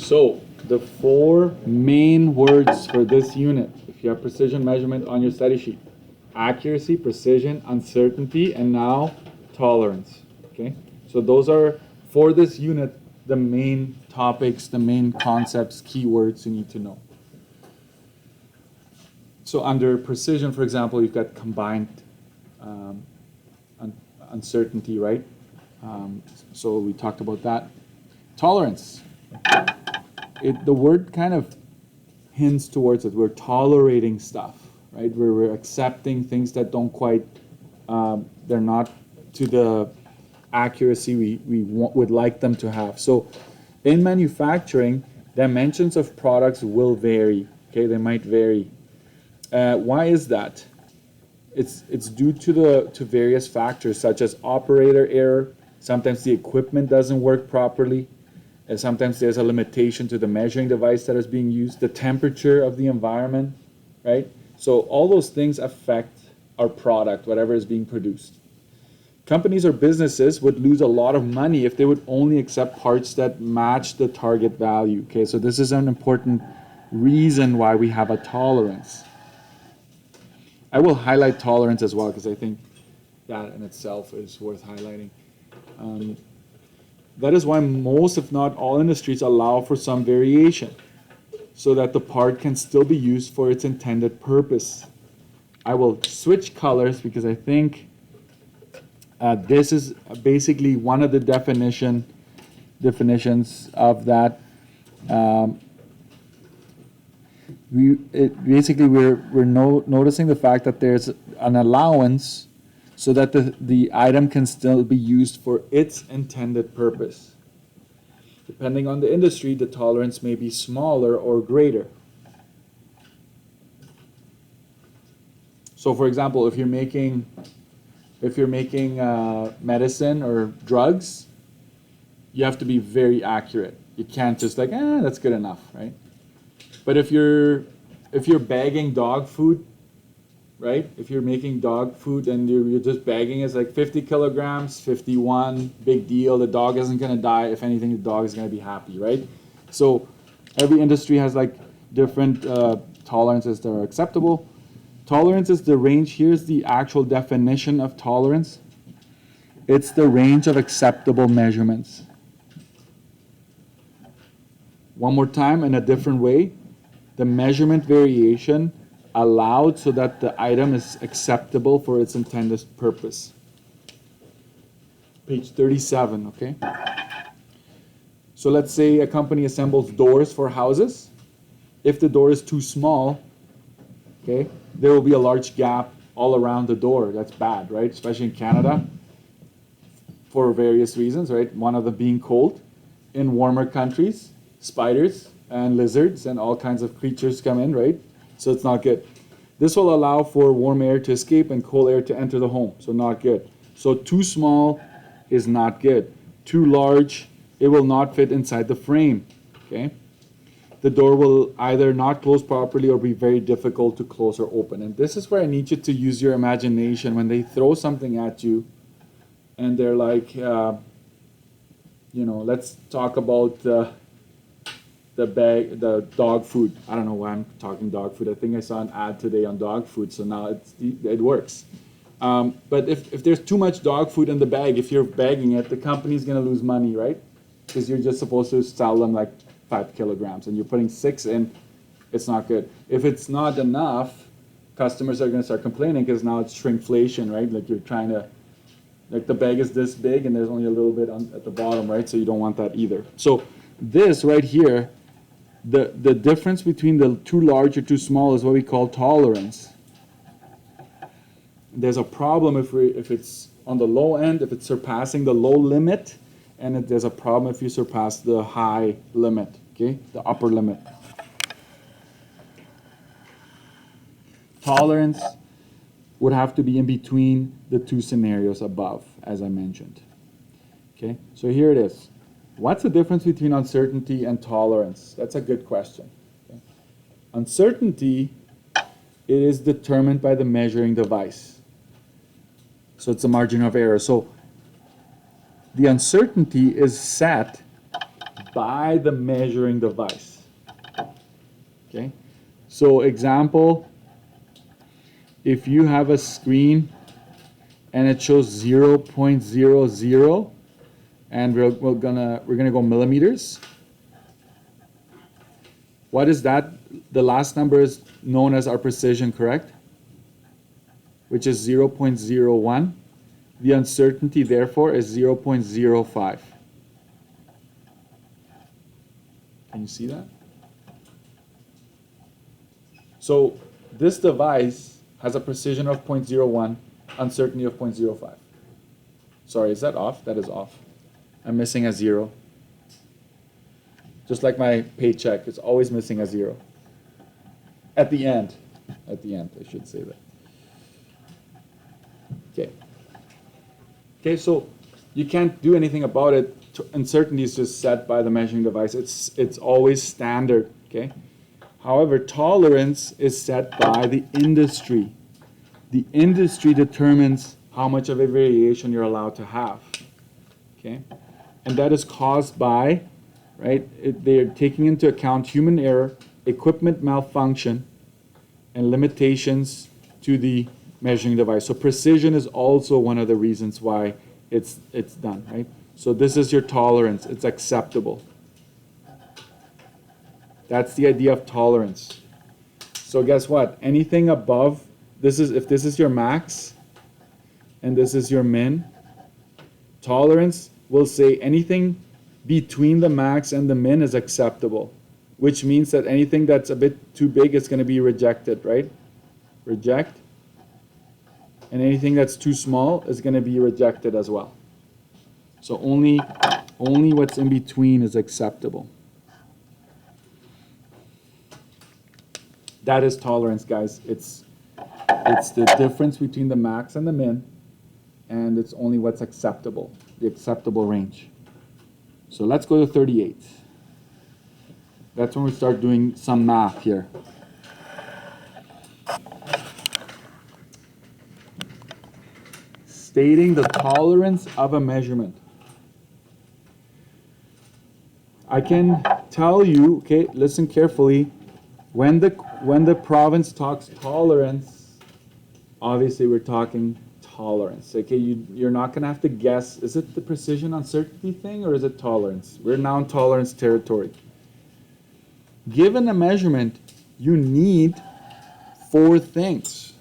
So the four main words for this unit, if you have precision measurement on your study sheet: accuracy, precision, uncertainty, and now tolerance. Okay, so those are for this unit the main topics, the main concepts, keywords you need to know. So under precision, for example, you've got combined uncertainty, right? So we talked about that. Tolerance. The word kind of hints towards it. We're tolerating stuff, right? We're accepting things that don't quite, they're not to the accuracy we would like them to have. So in manufacturing, dimensions of products will vary. Okay, they might vary. Why is that? It's due to various factors such as operator error. Sometimes the equipment doesn't work properly, and sometimes there's a limitation to the measuring device that is being used, the temperature of the environment, right? So all those things affect our product, whatever is being produced. Companies or businesses would lose a lot of money if they would only accept parts that match the target value. Okay, so this is an important reason why we have a tolerance. I will highlight tolerance as well because I think that in itself is worth highlighting. That is why most, if not all, industries allow for some variation so that the part can still be used for its intended purpose. I will switch colors because I think this is basically one of the definitions of that. We're noticing the fact that there's an allowance so that the item can still be used for its intended purpose. Depending on the industry, the tolerance may be smaller or greater. So for example, if you're making medicine or drugs, you have to be very accurate. You can't just like, that's good enough, right? But if you're bagging dog food, right? If you're making dog food and you're just bagging it's like 50 kilograms, 51, big deal. The dog isn't gonna die. If anything, the dog is gonna be happy, right? So every industry has like different tolerances that are acceptable. Tolerance is the range. Here's the actual definition of tolerance. It's the range of acceptable measurements. One more time in a different way. The measurement variation allowed so that the item is acceptable for its intended purpose. Page 37, okay? So let's say a company assembles doors for houses. If the door is too small, okay, there will be a large gap all around the door. That's bad, right? Especially in Canada for various reasons, right? One of them being cold. In warmer countries, spiders and lizards and all kinds of creatures come in, right? So it's not good. This will allow for warm air to escape and cold air to enter the home, so not good. So too small is not good. Too large, it will not fit inside the frame, okay? The door will either not close properly or be very difficult to close or open. And this is where I need you to use your imagination when they throw something at you and they're like, let's talk about the dog food. I don't know why I'm talking dog food. I think I saw an ad today on dog food, so now it works. But if there's too much dog food in the bag, if you're bagging it, the company's going to lose money, right? Because you're just supposed to sell them like 5 kilograms, and you're putting 6 in, it's not good. If it's not enough, customers are going to start complaining because now it's shrinkflation, right? Like you're trying to, like the bag is this big and there's only a little bit at the bottom, right? So you don't want that either. So this right here, the difference between the too large or too small is what we call tolerance. There's a problem if it's on the low end, if it's surpassing the low limit, and there's a problem if you surpass the high limit, okay, the upper limit. Tolerance would have to be in between the two scenarios above, as I mentioned. Okay, so here it is. What's the difference between uncertainty and tolerance? That's a good question. Okay. Uncertainty, it is determined by the measuring device. So it's a margin of error. So the uncertainty is set by the measuring device. Okay, so example, if you have a screen and it shows 0.00, and we're gonna go millimeters. What is that? The last number is known as our precision, correct? Which is 0.01. The uncertainty, therefore, is 0.05. Can you see that? So this device has a precision of 0.01, uncertainty of 0.05. Sorry, is that off? That is off. I'm missing a 0. Just like my paycheck, it's always missing a 0. At the end, I should say that. Okay. Okay, so you can't do anything about it. Uncertainty is just set by the measuring device. It's always standard, okay? However, tolerance is set by the industry. The industry determines how much of a variation you're allowed to have, okay? And that is caused by, right, they're taking into account human error, equipment malfunction, and limitations to the measuring device. So precision is also one of the reasons why it's done, right? So this is your tolerance. It's acceptable. That's the idea of tolerance. So guess what? Anything above, if this is your max and this is your min, tolerance will say anything between the max and the min is acceptable, which means that anything that's a bit too big is going to be rejected, right? Reject. And anything that's too small is going to be rejected as well. So only what's in between is acceptable. That is tolerance, guys. It's the difference between the max and the min, and it's only what's acceptable, the acceptable range. So let's go to 38. That's when we start doing some math here. Stating the tolerance of a measurement. I can tell you, okay, listen carefully, when the province talks tolerance, obviously we're talking tolerance. Okay, you're not going to have to guess, is it the precision uncertainty thing or is it tolerance? We're now in tolerance territory. Given a measurement, you need 4 things.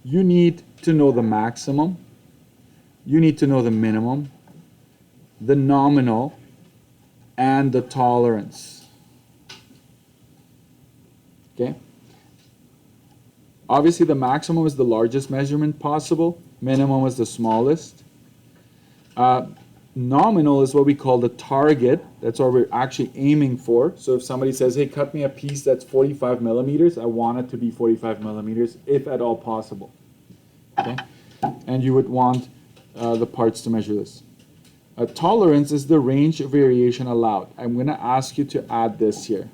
You need to know the maximum, you need to know the minimum, the nominal, and the tolerance. Okay? Obviously the maximum is the largest measurement possible, minimum is the smallest. Nominal is what we call the target. That's what we're actually aiming for. So if somebody says, hey, cut me a piece that's 45 millimeters, I want it to be 45 millimeters, if at all possible. Okay? And you would want the parts to measure this. Tolerance is the range of variation allowed. I'm going to ask you to add this here.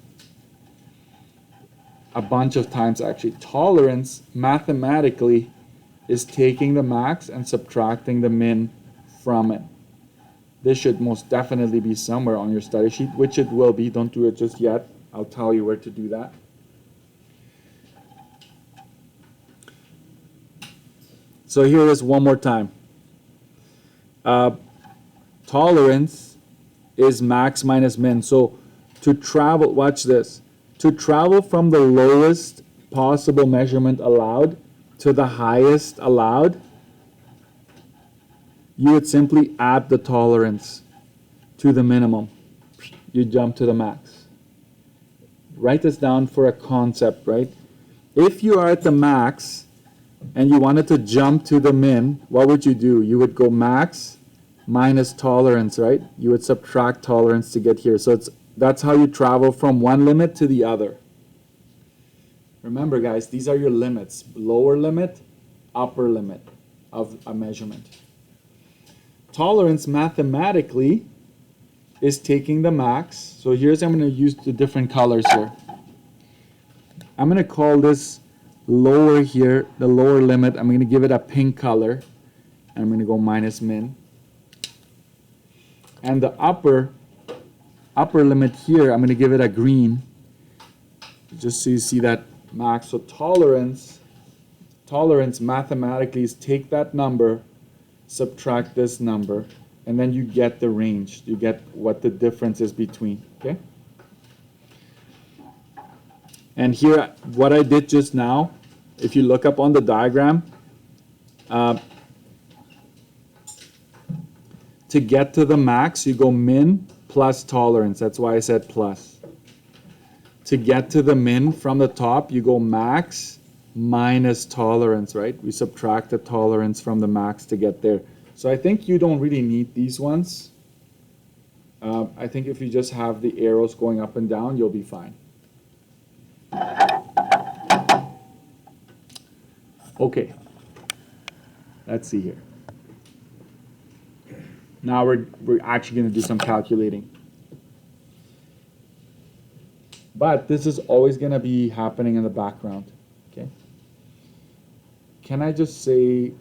A bunch of times actually. Tolerance, mathematically, is taking the max and subtracting the min from it. This should most definitely be somewhere on your study sheet, which it will be. Don't do it just yet. I'll tell you where to do that. So here is one more time. Tolerance is max minus min. So to travel, watch this. To travel from the lowest possible measurement allowed to the highest allowed, you would simply add the tolerance to the minimum. You jump to the max. Write this down for a concept, right? If you are at the max and you wanted to jump to the min, what would you do? You would go max minus tolerance, right? You would subtract tolerance to get here. So that's how you travel from one limit to the other. Remember, guys, these are your limits. Lower limit, upper limit of a measurement. Tolerance mathematically is taking the max. So I'm going to use the different colors here. I'm going to call this lower here, the lower limit. I'm going to give it a pink color. And I'm going to go minus min. And the upper limit here, I'm going to give it a green, just so you see that max. So tolerance mathematically is take that number, subtract this number, and then you get the range. You get what the difference is between, okay? And here, what I did just now, if you look up on the diagram, to get to the max, you go min plus tolerance. That's why I said plus. To get to the min from the top, you go max minus tolerance, right? We subtract the tolerance from the max to get there. So I think you don't really need these ones. I think if you just have the arrows going up and down, you'll be fine. Okay, let's see here. Now we're actually going to do some calculating. But this is always going to be happening in the background. Okay. Can I just say,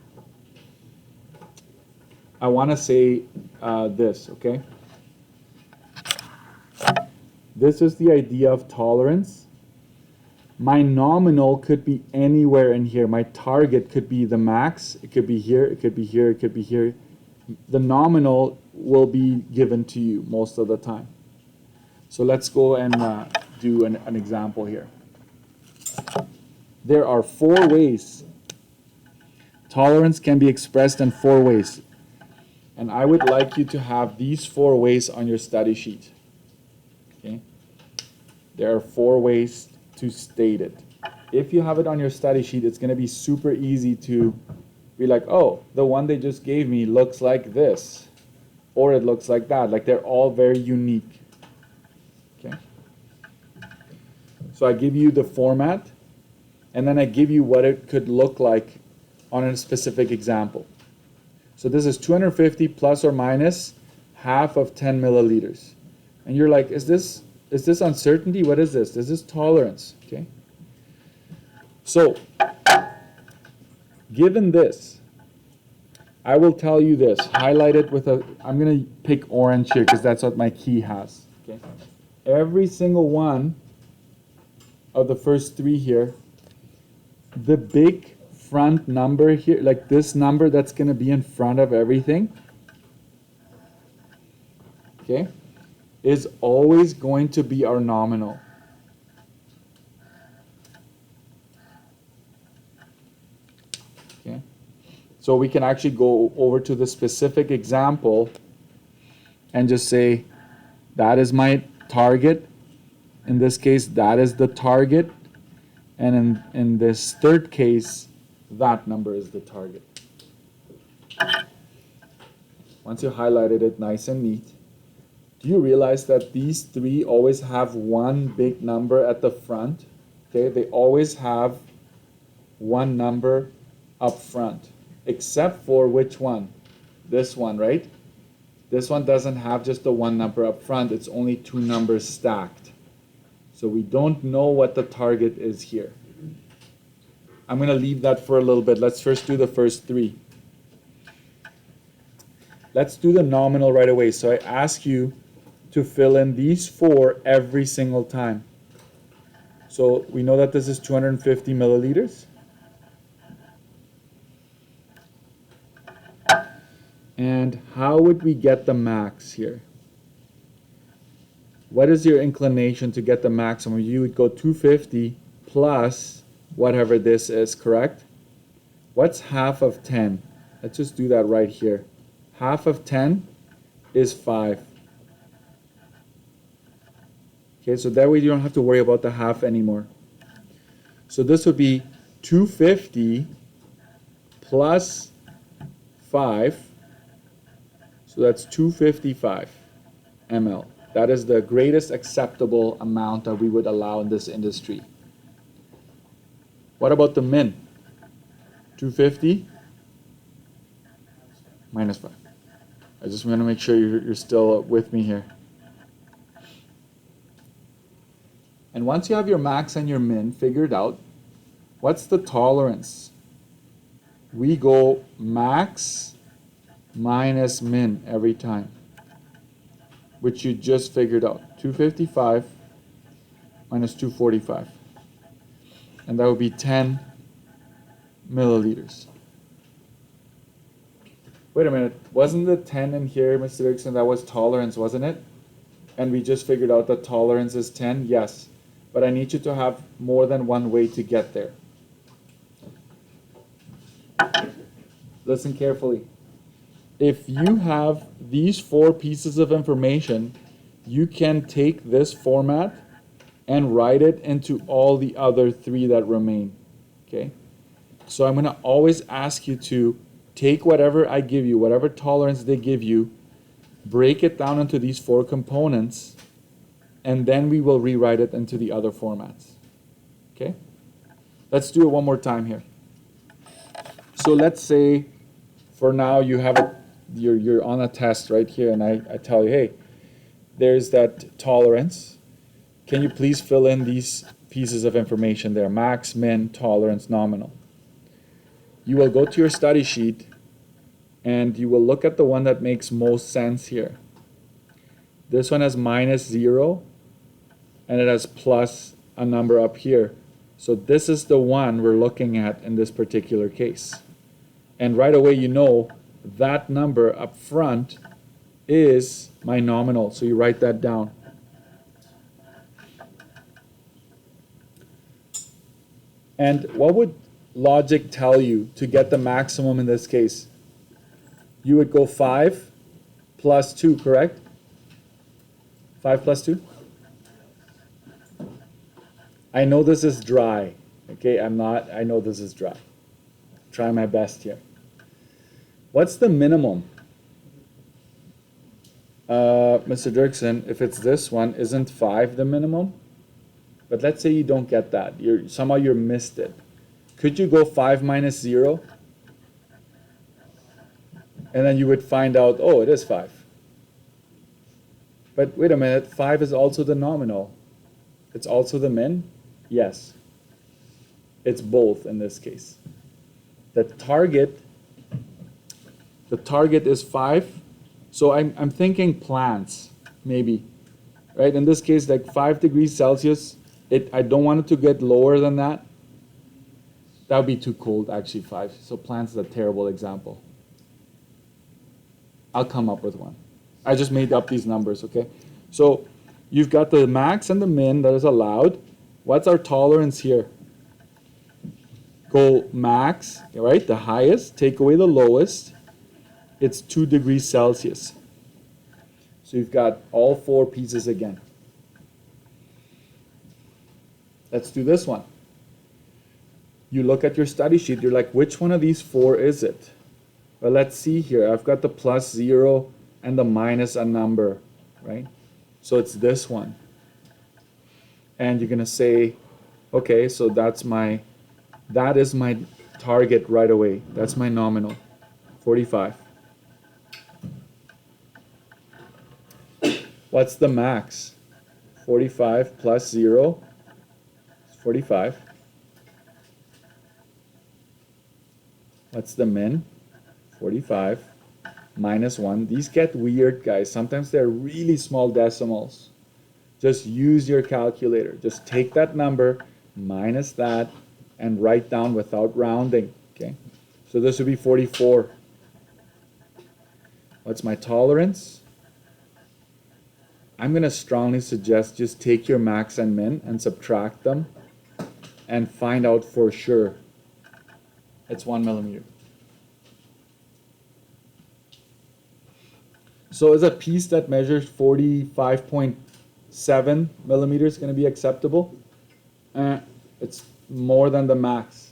I want to say this, okay? This is the idea of tolerance. My nominal could be anywhere in here. My target could be the max. It could be here, it could be here, it could be here. The nominal will be given to you most of the time. So let's go and do an example here. There are 4 ways. Tolerance can be expressed in 4 ways. And I would like you to have these 4 ways on your study sheet. Okay? There are 4 ways to state it. If you have it on your study sheet, it's going to be super easy to be like, oh, the one they just gave me looks like this, or it looks like that. Like they're all very unique. Okay. So I give you the format, and then I give you what it could look like on a specific example. So this is 250 plus or minus half of 10 milliliters. And you're like, is this uncertainty? What is this? This is tolerance. Okay. So given this, I will tell you this, highlight it with I'm going to pick orange here because that's what my key has. Okay. Every single one of the first 3 here, the big front number here, like this number that's going to be in front of everything, okay, is always going to be our nominal. Okay. So we can actually go over to the specific example and just say, that is my target. In this case, that is the target. And in this third case, that number is the target. Once you highlighted it nice and neat, do you realize that these 3 always have one big number at the front? Okay, they always have one number up front. Except for which one? This one, right? This one doesn't have just the one number up front. It's only 2 numbers stacked. So we don't know what the target is here. I'm going to leave that for a little bit. Let's first do the first 3. Let's do the nominal right away. So I ask you to fill in these 4 every single time. So we know that this is 250 milliliters. And how would we get the max here? What is your inclination to get the maximum? You would go 250 plus whatever this is, correct? What's half of 10? Let's just do that right here. Half of 10 is 5. Okay, so that way you don't have to worry about the half anymore. So this would be 250 plus 5. So that's 255 ml. That is the greatest acceptable amount that we would allow in this industry. What about the min? 250 minus 5. I just want to make sure you're still with me here. And once you have your max and your min figured out, what's the tolerance? We go max minus min every time. which you just figured out. 255 minus 245. And that would be 10 milliliters. Wait a minute, wasn't the 10 in here, Mr. Dixon? That was tolerance, wasn't it? And we just figured out that tolerance is 10? Yes. But I need you to have more than one way to get there. Listen carefully. If you have these 4 pieces of information, you can take this format and write it into all the other 3 that remain. Okay? So I'm going to always ask you to take whatever I give you, whatever tolerance they give you, break it down into these 4 components, and then we will rewrite it into the other formats. Okay? Let's do it one more time here. So let's say for now you have you're on a test right here, and I tell you, hey, there's that tolerance. Can you please fill in these pieces of information there? Max, min, tolerance, nominal. You will go to your study sheet and you will look at the one that makes most sense here. This one has -0 and it has plus a number up here. So this is the one we're looking at in this particular case. And right away you know that number up front is my nominal. So you write that down. And what would logic tell you to get the maximum in this case? You would go 5 plus 2, correct? 5 plus 2? I know this is dry. Okay, I know this is dry. Try my best here. What's the minimum? Mr. Dirksen, if it's this one, isn't 5 the minimum? But let's say you don't get that. Somehow you missed it. Could you go 5 minus 0? And then you would find out, oh, it is 5. But wait a minute, 5 is also the nominal. It's also the min? Yes. It's both in this case. The target is 5. So I'm thinking plants, maybe. Right? In this case, like 5 degrees Celsius, I don't want it to get lower than that. That would be too cold, actually, 5. So plants is a terrible example. I'll come up with one. I just made up these numbers, okay? So you've got the max and the min that is allowed. What's our tolerance here? Go max, right? The highest, take away the lowest. It's 2 degrees Celsius. So you've got all 4 pieces again. Let's do this one. You look at your study sheet, you're like, which one of these 4 is it? Well, let's see here. I've got the plus 0 and the minus a number, right? So it's this one. And you're going to say, okay, so that is my target right away. That's my nominal, 45. What's the max? 45 plus 0 is 45. What's the min? 45 minus 1. These get weird, guys. Sometimes they're really small decimals. Just use your calculator. Just take that number, minus that, and write down without rounding. Okay? So this would be 44. What's my tolerance? I'm going to strongly suggest just take your max and min and subtract them and find out for sure. It's 1 millimeter. So is a piece that measures 45.7 millimeters going to be acceptable? It's more than the max.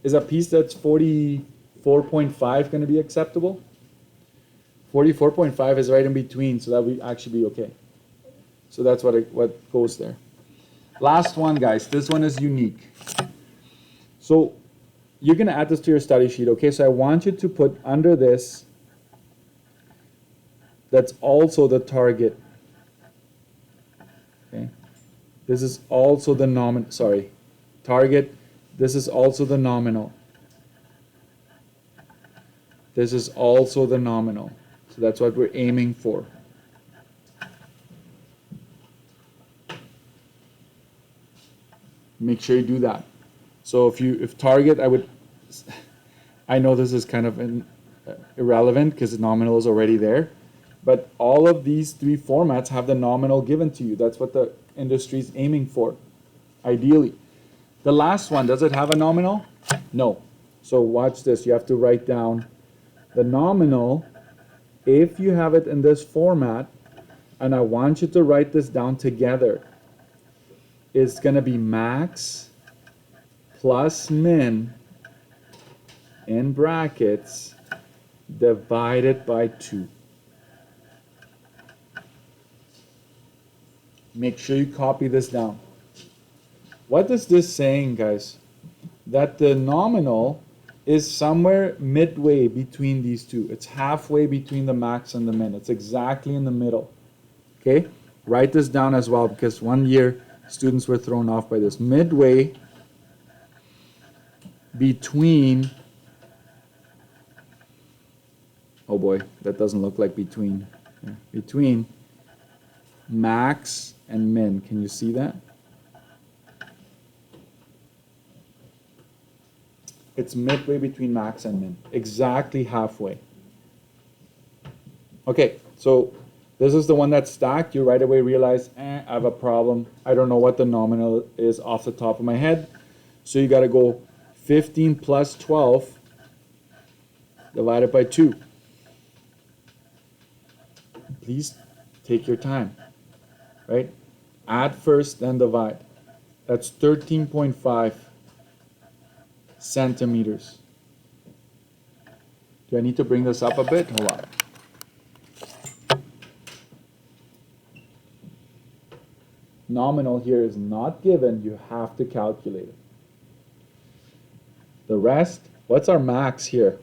Is a piece that's 44.5 going to be acceptable? 44.5 is right in between, so that would actually be okay. So that's what goes there. Last one, guys. This one is unique. So you're going to add this to your study sheet, okay? So I want you to put under this, that's also the target. Okay? This is also the target. This is also the nominal. This is also the nominal. So that's what we're aiming for. Make sure you do that. So if target, I know this is kind of irrelevant because the nominal is already there, but all of these three formats have the nominal given to you. That's what the industry is aiming for, ideally. The last one, does it have a nominal? No. So watch this. You have to write down the nominal. If you have it in this format, and I want you to write this down together, it's going to be max plus min in brackets divided by 2. Make sure you copy this down. What is this saying, guys? That the nominal is somewhere midway between these two. It's halfway between the max and the min. It's exactly in the middle. Okay? Write this down as well, because one year students were thrown off by this. Midway between, oh boy, that doesn't look like between. Yeah, between max and min. Can you see that? It's midway between max and min. Exactly halfway. Okay, so this is the one that's stacked. You right away realize, I have a problem. I don't know what the nominal is off the top of my head. So you got to go 15 plus 12 divided by 2. Please take your time, right? Add first, then divide. That's 13.5 centimeters. Do I need to bring this up a bit? Hold on. Nominal here is not given. You have to calculate it. The rest, what's our max here?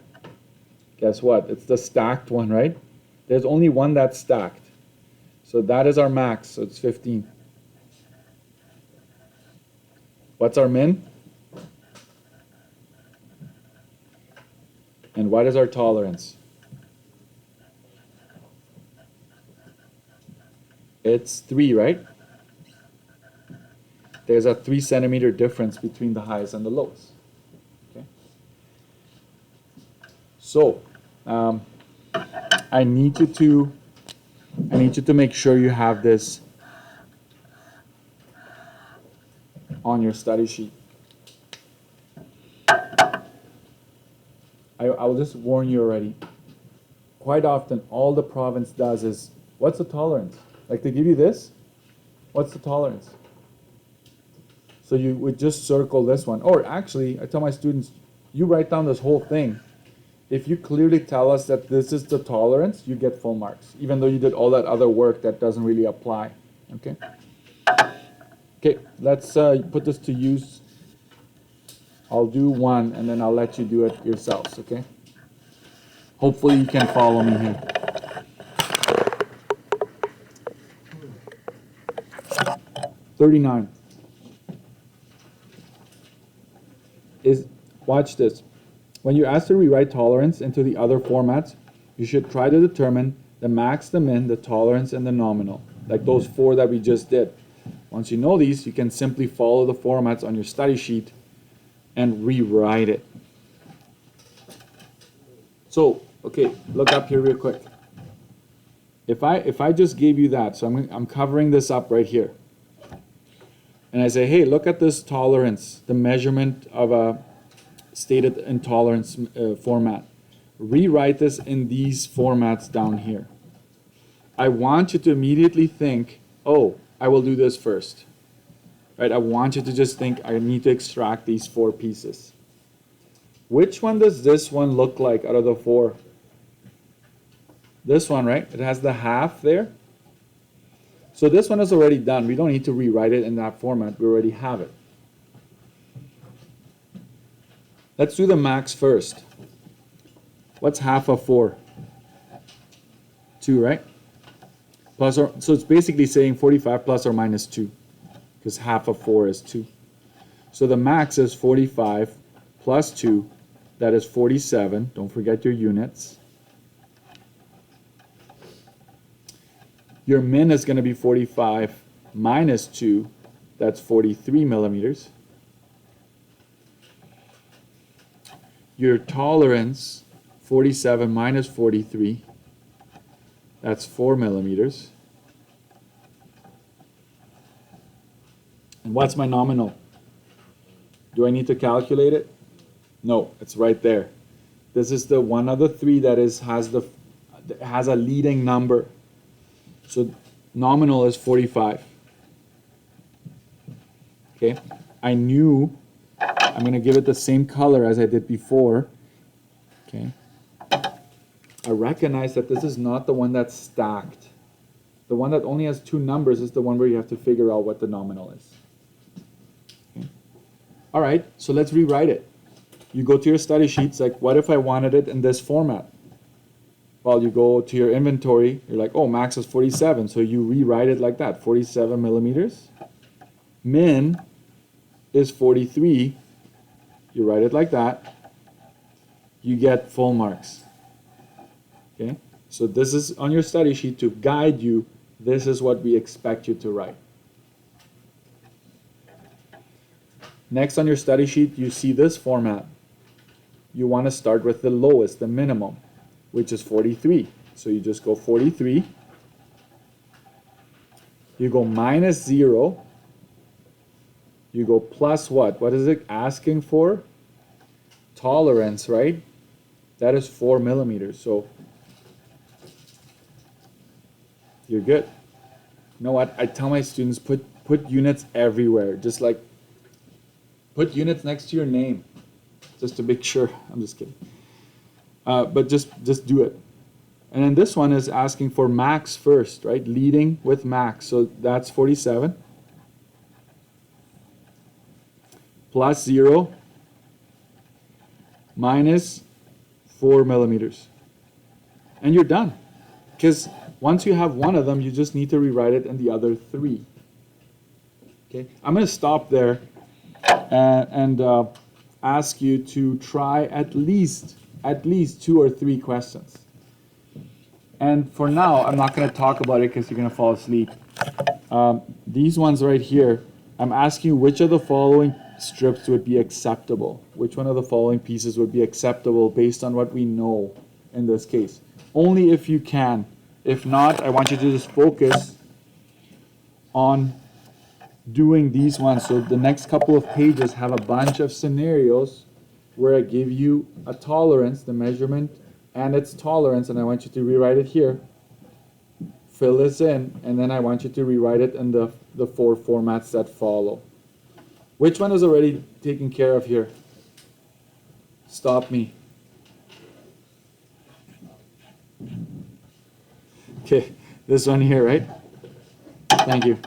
Guess what? It's the stacked one, right? There's only one that's stacked. So that is our max, so it's 15. What's our min? And what is our tolerance? It's 3, right? There's a 3 centimeter difference between the highs and the lows. Okay. So, I need you to make sure you have this on your study sheet. I will just warn you already. Quite often, all the province does is, what's the tolerance? Like they give you this, what's the tolerance? So you would just circle this one. Or actually, I tell my students, you write down this whole thing. If you clearly tell us that this is the tolerance, you get full marks, even though you did all that other work that doesn't really apply. Okay? Okay, let's put this to use. I'll do one, and then I'll let you do it yourselves, okay? Hopefully you can follow me here. $39. Watch this. When you're asked to rewrite tolerance into the other formats, you should try to determine the max, the min, the tolerance, and the nominal, like those 4 that we just did. Once you know these, you can simply follow the formats on your study sheet and rewrite it. So, okay, look up here real quick. If I just gave you that, so I'm covering this up right here, and I say, hey, look at this tolerance, the measurement of a stated intolerance format. Rewrite this in these formats down here. I want you to immediately think, oh, I will do this first. Right? I want you to just think, I need to extract these 4 pieces. Which one does this one look like out of the 4? This one, right? It has the half there. So this one is already done. We don't need to rewrite it in that format. We already have it. Let's do the max first. What's half of 4? 2, right? Plus or, so it's basically saying 45 plus or minus 2, because half of 4 is 2. So the max is 45 plus 2, that is 47. Don't forget your units. Your min is going to be 45 minus 2, that's 43 millimeters. your tolerance, 47 minus 43, that's 4 millimeters. And what's my nominal? Do I need to calculate it? No, it's right there. This is the one of the three that has a leading number. So nominal is 45. Okay, I knew I'm going to give it the same color as I did before. Okay, I recognize that this is not the one that's stacked. The one that only has two numbers is the one where you have to figure out what the nominal is. Okay. All right, so let's rewrite it. You go to your study sheets, like, what if I wanted it in this format? Well, you go to your inventory, you're like, oh, max is 47, so you rewrite it like that, 47 millimeters. Min is 43, you write it like that, you get full marks. Okay, so this is on your study sheet to guide you. This is what we expect you to write. Next on your study sheet, you see this format. You want to start with the lowest, the minimum, which is 43. So you just go 43. You go minus 0. You go plus what? What is it asking for? Tolerance, right? That is 4 millimeters. So you're good. You know what? I tell my students, put units everywhere. Just like put units next to your name, just to make sure. I'm just kidding. But just do it. And then this one is asking for max first, right? Leading with max. So that's 47. Plus 0 minus 4 millimeters. And you're done. Because once you have one of them, you just need to rewrite it in the other three. Okay, I'm going to stop there and ask you to try at least 2 or 3 questions. And for now, I'm not going to talk about it because you're going to fall asleep. These ones right here, I'm asking you which of the following strips would be acceptable. Which one of the following pieces would be acceptable based on what we know in this case. Only if you can. If not, I want you to just focus on doing these ones. So the next couple of pages have a bunch of scenarios where I give you a tolerance, the measurement, and its tolerance, and I want you to rewrite it here. Fill this in, and then I want you to rewrite it in the 4 formats that follow. Which one is already taken care of here? Stop me. Okay, this one here, right? Thank you.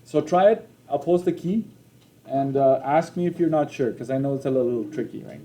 So try it. I'll post the key, and ask me if you're not sure, because I know it's a little tricky, right?